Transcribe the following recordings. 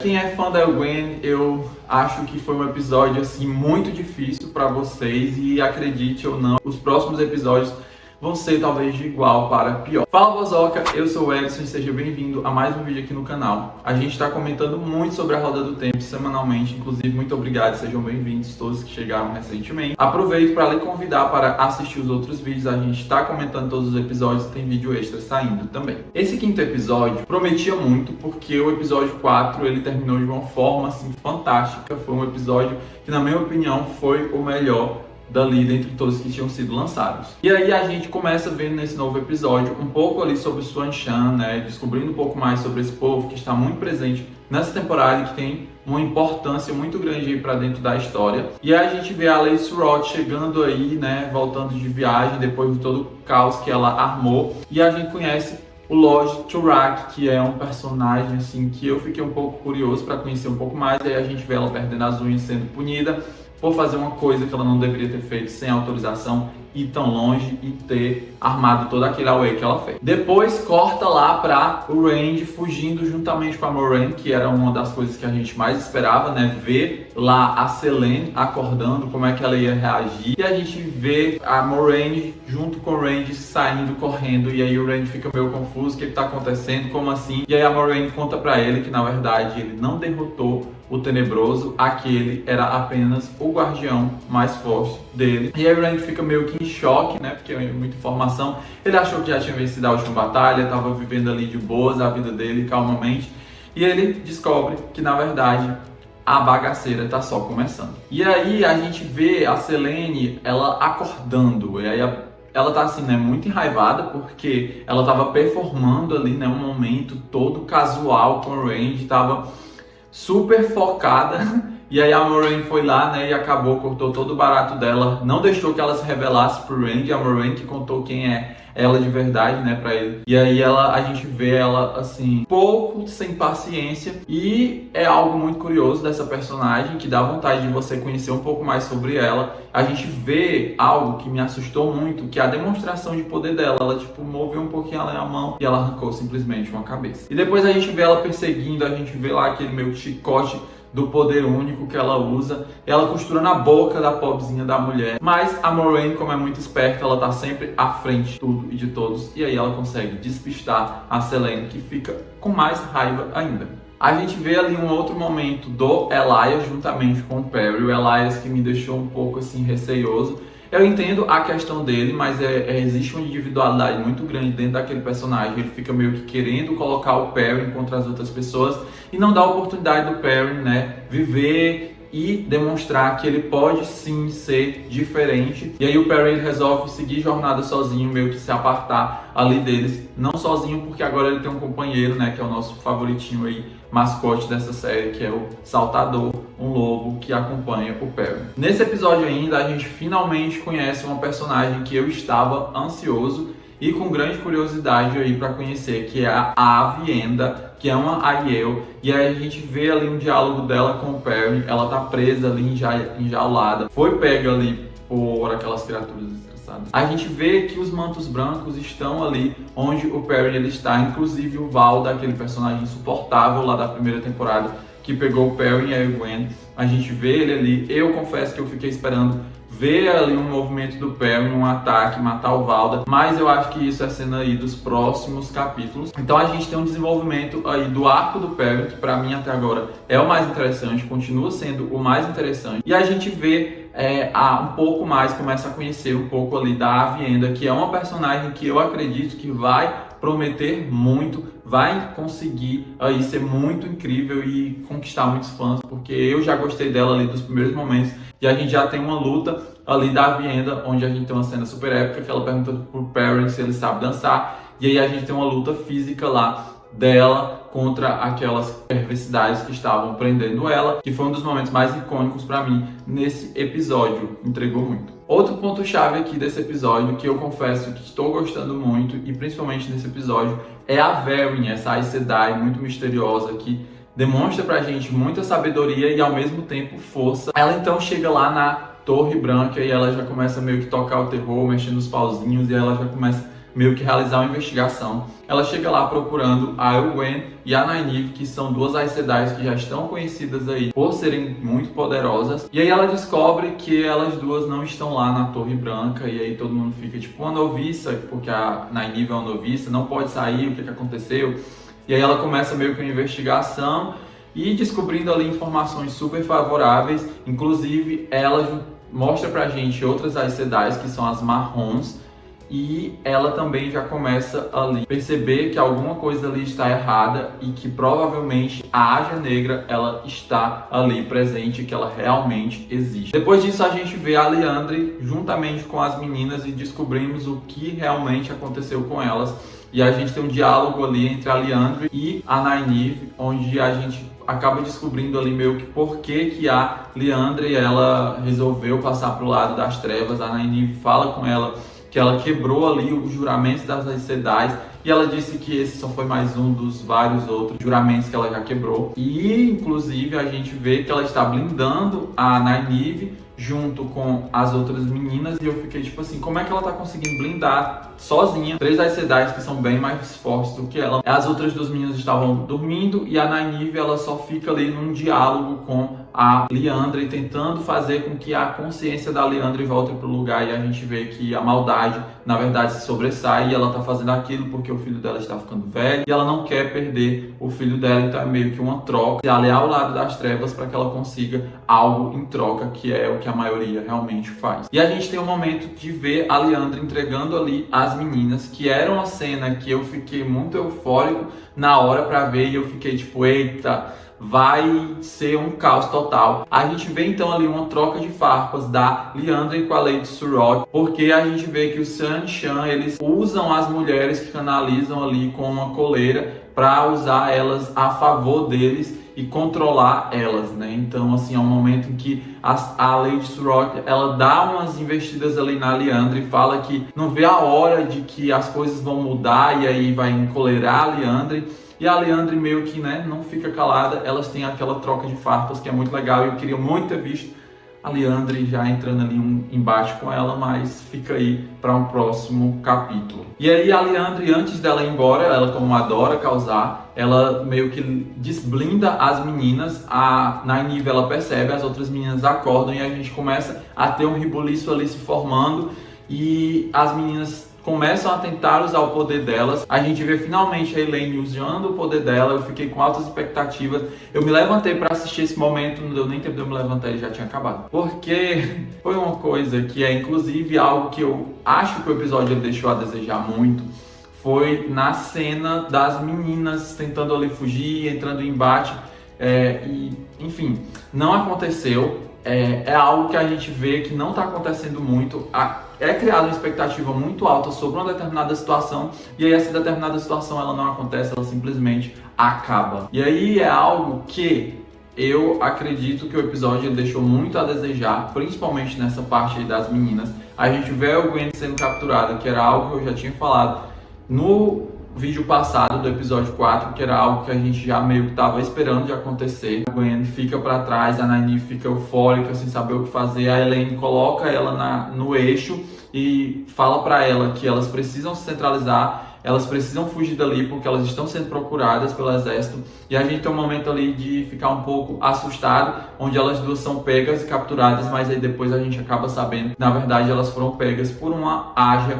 Quem é fã da Gwen, eu acho que foi um episódio assim muito difícil para vocês e acredite ou não, os próximos episódios vão ser talvez de igual para pior. Fala Bozoca, eu sou o Edson e seja bem-vindo a mais um vídeo aqui no canal. A gente está comentando muito sobre a Roda do Tempo semanalmente, inclusive muito obrigado, sejam bem-vindos todos que chegaram recentemente. Aproveito para lhe convidar para assistir os outros vídeos, a gente está comentando todos os episódios e tem vídeo extra saindo também. Esse quinto episódio prometia muito porque o episódio 4 ele terminou de uma forma assim fantástica, foi um episódio que na minha opinião foi o melhor dali dentre todos que tinham sido lançados. E aí a gente começa vendo nesse novo episódio um pouco ali sobre Suanshan, né, descobrindo um pouco mais sobre esse povo que está muito presente nessa temporada e que tem uma importância muito grande aí para dentro da história. E aí a gente vê a Lacey Roth chegando aí, né, voltando de viagem depois de todo o caos que ela armou, e a gente conhece o Lord Turak, que é um personagem assim que eu fiquei um pouco curioso para conhecer um pouco mais. E aí a gente vê ela perdendo as unhas, sendo punida por fazer uma coisa que ela não deveria ter feito sem autorização, ir tão longe e ter armado todo aquele auê que ela fez. Depois corta lá para o Randy fugindo juntamente com a Moiraine, que era uma das coisas que a gente mais esperava, né? Ver lá a Selene acordando, como é que ela ia reagir. E a gente vê a Moiraine junto com o Randy saindo, correndo, e aí o Randy fica meio confuso, o que está acontecendo, como assim? E aí a Moiraine conta para ele que na verdade ele não derrotou o Tenebroso, aquele era apenas o guardião mais forte dele. E aí o Randy fica meio que em choque, né, porque é muita informação. Ele achou que já tinha vencido a última batalha, estava vivendo ali de boas a vida dele, calmamente. E ele descobre que na verdade a bagaceira tá só começando. E aí a gente vê a Selene, ela acordando, e aí ela tá assim, né, muito enraivada porque ela tava performando ali, né, um momento todo casual com o Randy, tava super focada, e aí a Moiraine foi lá, né, e acabou, cortou todo o barato dela, não deixou que ela se revelasse pro Randy, a Moiraine que contou quem é ela de verdade, né, pra ele. E aí a gente vê ela, assim, pouco sem paciência, e é algo muito curioso dessa personagem, que dá vontade de você conhecer um pouco mais sobre ela. A gente vê algo que me assustou muito, que é a demonstração de poder dela. Ela, tipo, moveu um pouquinho a mão e ela arrancou simplesmente uma cabeça. E depois a gente vê ela perseguindo, a gente vê lá aquele meio chicote do poder único que ela usa, ela costura na boca da pobrezinha da mulher. Mas a Moiraine, como é muito esperta, ela tá sempre à frente de tudo e de todos, e aí ela consegue despistar a Selene, que fica com mais raiva ainda. A gente vê ali um outro momento do Elias juntamente com o Perry, o Elias que me deixou um pouco assim receioso. Eu entendo a questão dele, mas existe uma individualidade muito grande dentro daquele personagem. Ele fica meio que querendo colocar o Perry contra as outras pessoas e não dá a oportunidade do Perry, né, viver e demonstrar que ele pode sim ser diferente. E aí o Perry resolve seguir jornada sozinho, meio que se apartar ali deles. Não sozinho, porque agora ele tem um companheiro, né, que é o nosso favoritinho aí, mascote dessa série, que é o Saltador, um lobo que acompanha o Perry. Nesse episódio ainda, a gente finalmente conhece uma personagem que eu estava ansioso e com grande curiosidade aí para conhecer, que é a Avienda, que é uma Aiel. E aí a gente vê ali um diálogo dela com o Perry. Ela tá presa ali, enjaulada, foi pega ali por aquelas criaturas desgraçadas. A gente vê que os mantos brancos estão ali onde o Perry ele está, inclusive o Valda, aquele personagem insuportável lá da primeira temporada que pegou o Perry e a Gwen. A gente vê ele ali. Eu confesso que eu fiquei esperando ver ali um movimento do Perry, um ataque, matar o Valda, mas eu acho que isso é cena aí dos próximos capítulos. Então a gente tem um desenvolvimento aí do arco do Perry, que pra mim até agora é o mais interessante, continua sendo o mais interessante, e a gente vê um pouco mais, começa a conhecer um pouco ali da Avienda, que é uma personagem que eu acredito que vai prometer muito, vai conseguir aí ser muito incrível e conquistar muitos fãs, porque eu já gostei dela ali dos primeiros momentos, e a gente já tem uma luta ali da Avienda, onde a gente tem uma cena super épica, que ela pergunta pro Perry se ele sabe dançar, e aí a gente tem uma luta física lá dela contra aquelas perversidades que estavam prendendo ela, que foi um dos momentos mais icônicos para mim nesse episódio, entregou muito. Outro ponto chave aqui desse episódio, que eu confesso que estou gostando muito, e principalmente nesse episódio, é a Verin, essa Aes Sedai muito misteriosa, que demonstra pra gente muita sabedoria e ao mesmo tempo força. Ela então chega lá na Torre Branca e ela já começa meio que tocar o terror, mexendo os pauzinhos, e ela já começa meio que realizar uma investigação. Ela chega lá procurando a Egwene e a Nynaeve, que são duas Aes Sedai que já estão conhecidas aí por serem muito poderosas. E aí ela descobre que elas duas não estão lá na Torre Branca, e aí todo mundo fica tipo uma noviça, porque a Nynaeve é uma noviça, não pode sair, o que aconteceu? E aí ela começa meio que uma investigação e descobrindo ali informações super favoráveis. Inclusive ela mostra pra gente outras Aes Sedai, que são as Marrons, e ela também já começa ali perceber que alguma coisa ali está errada e que provavelmente a Ágia Negra ela está ali presente, que ela realmente existe. Depois disso a gente vê a Liandry juntamente com as meninas e descobrimos o que realmente aconteceu com elas. E a gente tem um diálogo ali entre a Liandry e a Nynaeve, onde a gente acaba descobrindo ali meio que por que a Liandry ela resolveu passar para o lado das trevas. A Nynaeve fala com ela que ela quebrou ali os juramentos das Aes Sedai, e ela disse que esse só foi mais um dos vários outros juramentos que ela já quebrou. E inclusive a gente vê que ela está blindando a Nynaeve junto com as outras meninas, e eu fiquei tipo assim, como é que ela tá conseguindo blindar sozinha 3 Aes Sedai que são bem mais fortes do que ela? As outras 2 meninas estavam dormindo e a Nynaeve ela só fica ali num diálogo com a Liandry, tentando fazer com que a consciência da Liandry volte pro lugar, e a gente vê que a maldade na verdade se sobressai, e ela tá fazendo aquilo porque o filho dela está ficando velho e ela não quer perder o filho dela, então é meio que uma troca, se aliar ao lado das trevas para que ela consiga algo em troca, que é o que a maioria realmente faz. E a gente tem um momento de ver a Liandry entregando ali as meninas, que era uma cena que eu fiquei muito eufórico na hora para ver, e eu fiquei tipo, eita, vai ser um caos total. A gente vê então ali uma troca de farpas da Liandry com a Lady Surod, porque a gente vê que o Sean e Shan, eles usam as mulheres que canalizam ali com uma coleira para usar elas a favor deles e controlar elas, né? Então, assim, é um momento em que a Lady Surod, ela dá umas investidas ali na Liandry, fala que não vê a hora de que as coisas vão mudar, e aí vai encolerar a Liandry. E a Liandry meio que, né, não fica calada, elas têm aquela troca de farpas que é muito legal, e eu queria muito ter visto a Liandry já entrando ali um embate com ela, mas fica aí para um próximo capítulo. E aí a Liandry, antes dela ir embora, ela como adora causar, ela meio que desblinda as meninas. A Nynaeve ela percebe, as outras meninas acordam e a gente começa a ter um rebuliço ali se formando, e as meninas começam a tentar usar o poder delas. A gente vê finalmente a Elaine usando o poder dela. Eu fiquei com altas expectativas. Eu me levantei para assistir esse momento, não deu nem tempo de eu me levantar, ele já tinha acabado. Porque foi uma coisa que é inclusive algo que eu acho que o episódio deixou a desejar muito. Foi na cena das meninas tentando ali fugir, entrando em embate. E, enfim, não aconteceu. É algo que a gente vê que não está acontecendo muito. É criada uma expectativa muito alta sobre uma determinada situação, e aí essa determinada situação ela não acontece, ela simplesmente acaba. E aí é algo que eu acredito que o episódio ele deixou muito a desejar, principalmente nessa parte aí das meninas. A gente vê a Gwen sendo capturada, que era algo que eu já tinha falado no vídeo passado do episódio 4, que era algo que a gente já meio que estava esperando de acontecer. A Gwen fica para trás, a Nynaeve fica eufórica, sem saber o que fazer. A Elaine coloca ela no eixo e fala para ela que elas precisam se centralizar, elas precisam fugir dali porque elas estão sendo procuradas pelo exército. E a gente tem um momento ali de ficar um pouco assustado, onde elas duas são pegas e capturadas, mas aí depois a gente acaba sabendo que na verdade elas foram pegas por uma Ágia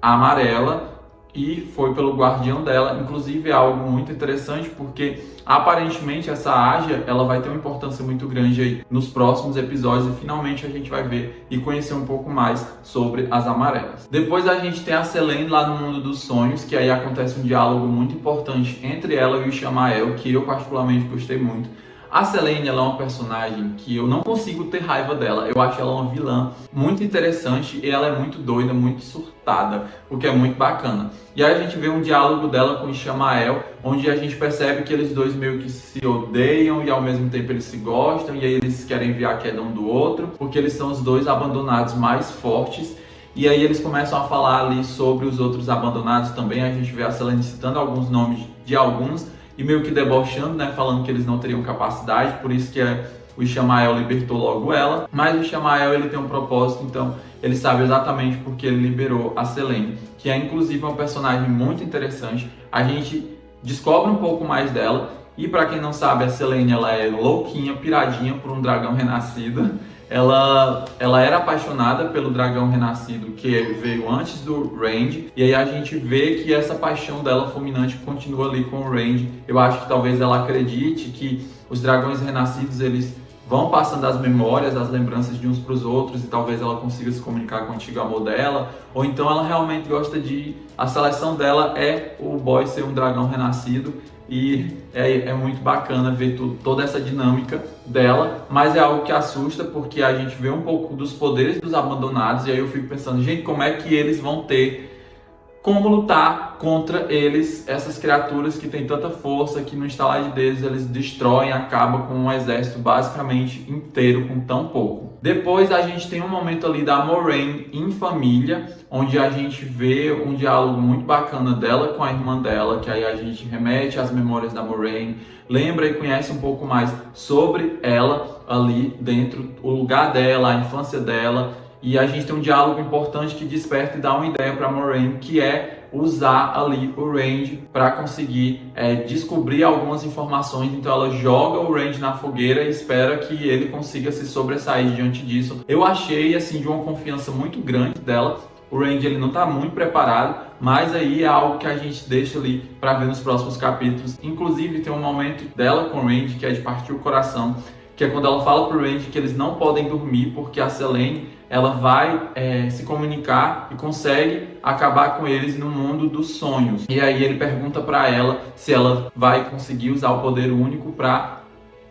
amarela, e foi pelo guardião dela. Inclusive é algo muito interessante porque aparentemente essa Ágia ela vai ter uma importância muito grande aí nos próximos episódios, e finalmente a gente vai ver e conhecer um pouco mais sobre as amarelas. Depois a gente tem a Selene lá no mundo dos sonhos, que aí acontece um diálogo muito importante entre ela e o Ishamael, que eu particularmente gostei muito. A Selene ela é uma personagem que eu não consigo ter raiva dela. Eu acho ela uma vilã muito interessante, e ela é muito doida, muito surtada, o que é muito bacana. E aí a gente vê um diálogo dela com o Ishamael, onde a gente percebe que eles dois meio que se odeiam e ao mesmo tempo eles se gostam, e aí eles querem ver a queda um do outro, porque eles são os dois abandonados mais fortes. E aí eles começam a falar ali sobre os outros abandonados também. A gente vê a Selene citando alguns nomes de alguns, e meio que debochando, né, falando que eles não teriam capacidade, por isso que o Ishamael libertou logo ela, mas o Ishamael ele tem um propósito, então ele sabe exatamente porque ele liberou a Selene, que é inclusive uma personagem muito interessante. A gente descobre um pouco mais dela, e para quem não sabe, a Selene ela é louquinha, piradinha por um dragão renascido. Ela era apaixonada pelo dragão renascido que veio antes do Randy, e aí a gente vê que essa paixão dela fulminante continua ali com o Randy. Eu acho que talvez ela acredite que os dragões renascidos eles vão passando as memórias, as lembranças de uns para os outros, e talvez ela consiga se comunicar com o antigo amor dela, ou então ela realmente gosta de... A seleção dela é o boy ser um dragão renascido, e é muito bacana ver toda essa dinâmica dela, mas é algo que assusta porque a gente vê um pouco dos poderes dos abandonados, e aí eu fico pensando, gente, como é que eles vão ter como lutar contra eles, essas criaturas que têm tanta força, que no instalar de dedos eles destroem, acabam com um exército basicamente inteiro com tão pouco. Depois a gente tem um momento ali da Moiraine em família, onde a gente vê um diálogo muito bacana dela com a irmã dela, que aí a gente remete às memórias da Moiraine, lembra e conhece um pouco mais sobre ela ali dentro, o lugar dela, a infância dela. E a gente tem um diálogo importante que desperta e dá uma ideia para Moiraine, que é usar ali o Randy para conseguir descobrir algumas informações. Então ela joga o Randy na fogueira e espera que ele consiga se sobressair diante disso. Eu achei assim de uma confiança muito grande dela. O Randy ele não está muito preparado, mas aí é algo que a gente deixa ali para ver nos próximos capítulos. Inclusive tem um momento dela com o Randy que é de partir o coração, que é quando ela fala pro Randy que eles não podem dormir porque a Selene ela vai se comunicar e consegue acabar com eles no mundo dos sonhos. E aí ele pergunta para ela se ela vai conseguir usar o poder único para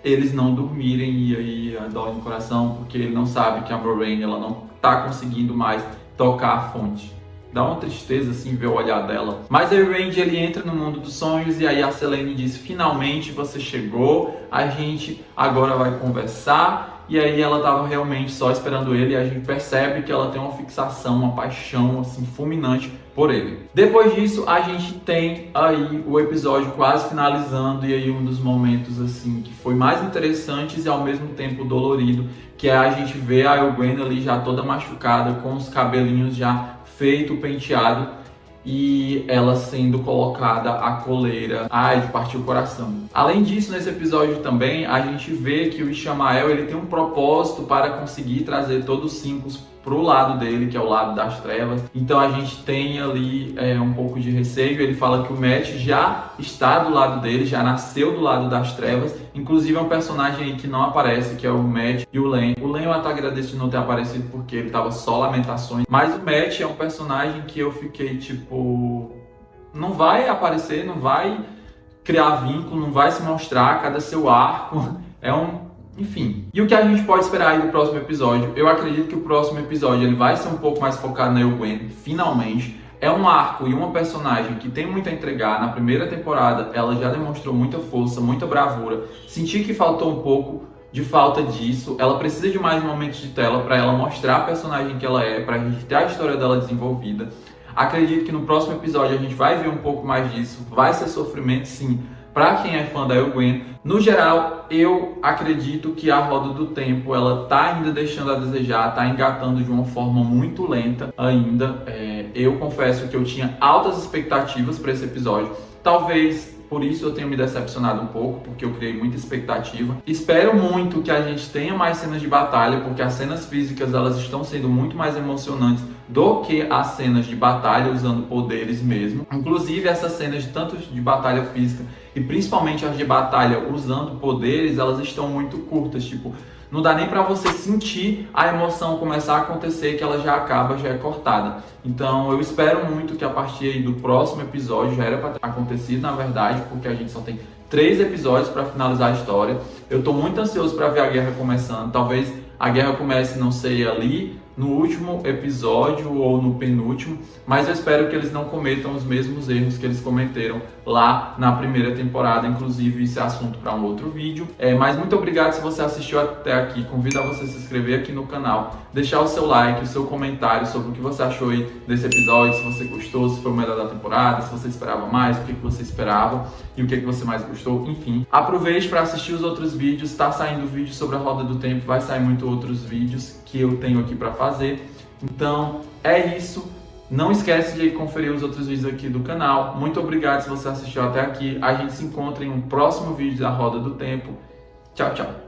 eles não dormirem, e aí dói no coração porque ele não sabe que a Moiraine ela não tá conseguindo mais tocar a fonte. Dá uma tristeza assim ver o olhar dela. Mas aí o Randy ele entra no mundo dos sonhos, e aí a Selene diz: finalmente você chegou, a gente agora vai conversar. E aí ela estava realmente só esperando ele, e a gente percebe que ela tem uma fixação, uma paixão assim fulminante por ele. Depois disso a gente tem aí o episódio quase finalizando, e aí um dos momentos assim que foi mais interessantes e ao mesmo tempo dolorido, que é a gente ver a Elwyn ali já toda machucada, com os cabelinhos já feito, penteado, e ela sendo colocada a coleira. Ai, de partir o coração. Além disso, nesse episódio também, a gente vê que o Ishamael ele tem um propósito para conseguir trazer todos os 5 pro lado dele, que é o lado das trevas. Então a gente tem ali um pouco de receio. Ele fala que o Matt já está do lado dele, já nasceu do lado das trevas. Inclusive é um personagem aí que não aparece, que é o Matt e o Len. O Len eu até agradeço de não ter aparecido porque ele tava só lamentações. Mas o Matt é um personagem que eu fiquei tipo... não vai aparecer, não vai criar vínculo, não vai se mostrar cada seu arco. Enfim. E o que a gente pode esperar aí do próximo episódio? Eu acredito que o próximo episódio ele vai ser um pouco mais focado na Elwyn, finalmente. É um arco e uma personagem que tem muito a entregar. Na primeira temporada ela já demonstrou muita força, muita bravura. Senti que faltou um pouco de falta disso. Ela precisa de mais momentos de tela para ela mostrar a personagem que ela é, para a gente ter a história dela desenvolvida. Acredito que no próximo episódio a gente vai ver um pouco mais disso. Vai ser sofrimento, sim, para quem é fã da Elwyn. No geral, eu acredito que a Roda do Tempo ela tá ainda deixando a desejar, tá engatando de uma forma muito lenta ainda. Eu confesso que eu tinha altas expectativas para esse episódio. Talvez por isso eu tenha me decepcionado um pouco, porque eu criei muita expectativa. Espero muito que a gente tenha mais cenas de batalha, porque as cenas físicas elas estão sendo muito mais emocionantes do que as cenas de batalha usando poderes mesmo. Inclusive essas cenas tanto de batalha física e principalmente as de batalha usando poderes, elas estão muito curtas, tipo, não dá nem pra você sentir a emoção começar a acontecer, que ela já acaba, já é cortada. Então eu espero muito que a partir aí do próximo episódio, já era pra ter acontecido na verdade, porque a gente só tem 3 episódios pra finalizar a história. Eu tô muito ansioso pra ver a guerra começando. Talvez a guerra comece, não sei, ali no último episódio ou no penúltimo, mas eu espero que eles não cometam os mesmos erros que eles cometeram lá na primeira temporada, inclusive esse assunto para um outro vídeo. Mas muito obrigado se você assistiu até aqui. Convido a você se inscrever aqui no canal, deixar o seu like, o seu comentário sobre o que você achou aí desse episódio, se você gostou, se foi o melhor da temporada, se você esperava mais, o que você esperava e o que você mais gostou, enfim. Aproveite para assistir os outros vídeos, tá saindo vídeo sobre a Roda do Tempo, vai sair muitos outros vídeos que eu tenho aqui para fazer. Então é isso. Não esquece de conferir os outros vídeos aqui do canal. Muito obrigado se você assistiu até aqui. A gente se encontra em um próximo vídeo da Roda do Tempo. Tchau, tchau.